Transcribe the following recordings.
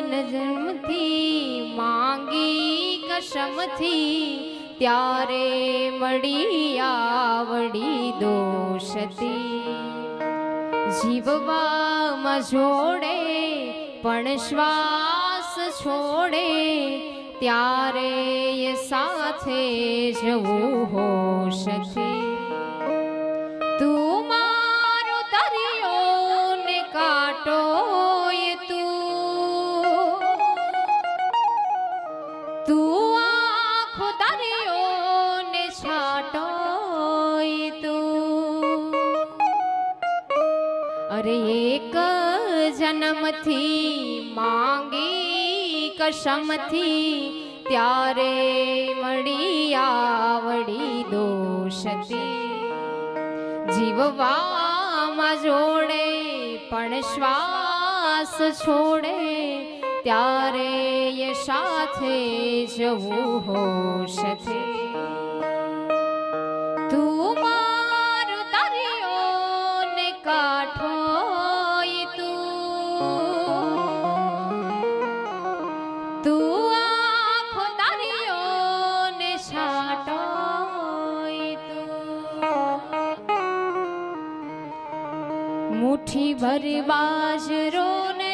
न जन्मथी मांगी कसमथी त्यारे मળી આવડી દોષતી જીવવામાં જોડે પણ શ્વાસ છોડે ત્યારે એ સાથે જવું હોશથી તું મારો દરિયો ને કાંટો એ તું આખો દરિયો ને છાંટો એ તું અરે એક જન્મથી માંગી કસમથી ત્યારે મળી આવડી દોષતી જીવવામાં જોડે પણ શ્વાસ છોડે ત્યારે એ સાથે જવું હોશથી તું મારો દરિયો ને કાંઠો તું આખો દરિયો ને છાંટો મુઠ્ઠી ભર બાજરો ને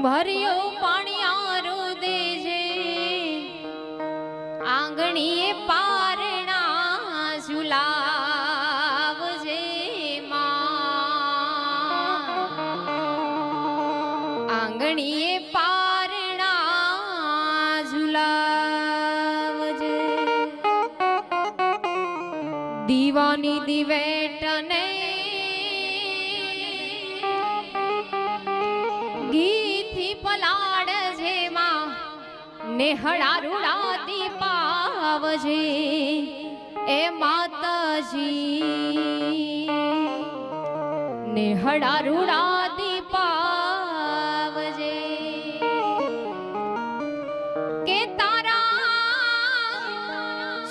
ભર્યો પાણિયારો દેજે આંગણીએ પારણા ઝુલાવજે આંગણીએ પારણા ઝુલાવજે દીવાની દિવેટને ગીથી પલાળજે માં નેહળા રૂડા દીપાવજે એ માતાજી નેહળા રૂડા દીપાવજે કે તારા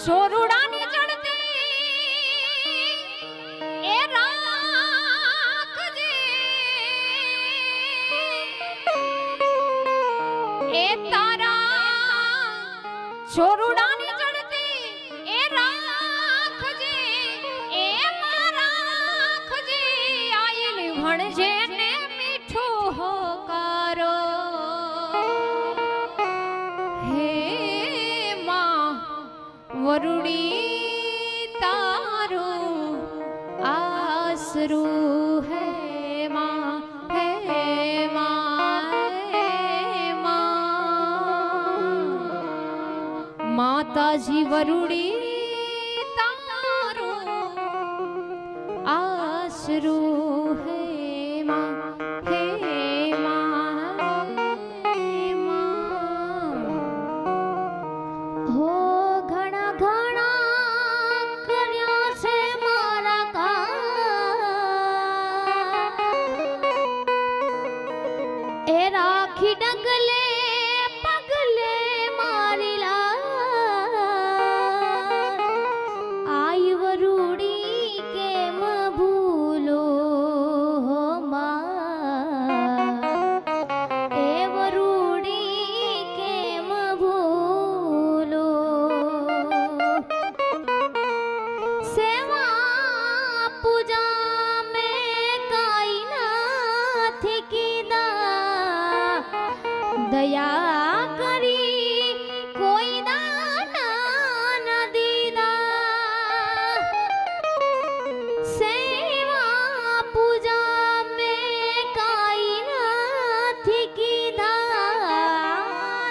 સોરુડાની ચડતી એ રાખજે એ તારા સોરુડાની ચડતી એ રાખજે એ રાખજે આયલ ભણજે ને મીઠો હોકારો હે માં વરુડી તારું આસરું હે માં હે માતાજી વરુડી તારું આસરું હે માં હે હો ઘણા ઘણા કર્યા છે મારા કામ એ રાખી ડગલે પગલે મારી આઈ વરુડી કેમ ભૂલો માં એ વરુડી કેમ ભૂલો સેવા પૂજા મેં કાઈ નથી કીધા દયા કરી કોઈ દાના ન દીધા સેવા પૂજા મેં કાઈ નથી કીધા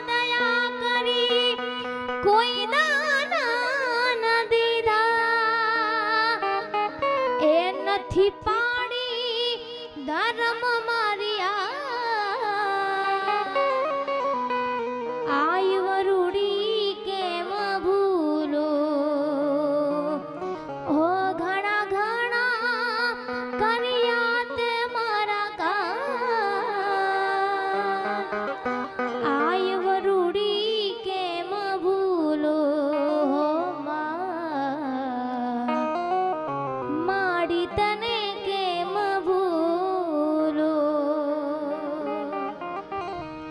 દયા કરી કોઈ દાના ન દીધા એ નથી પાડી ધર્મમાં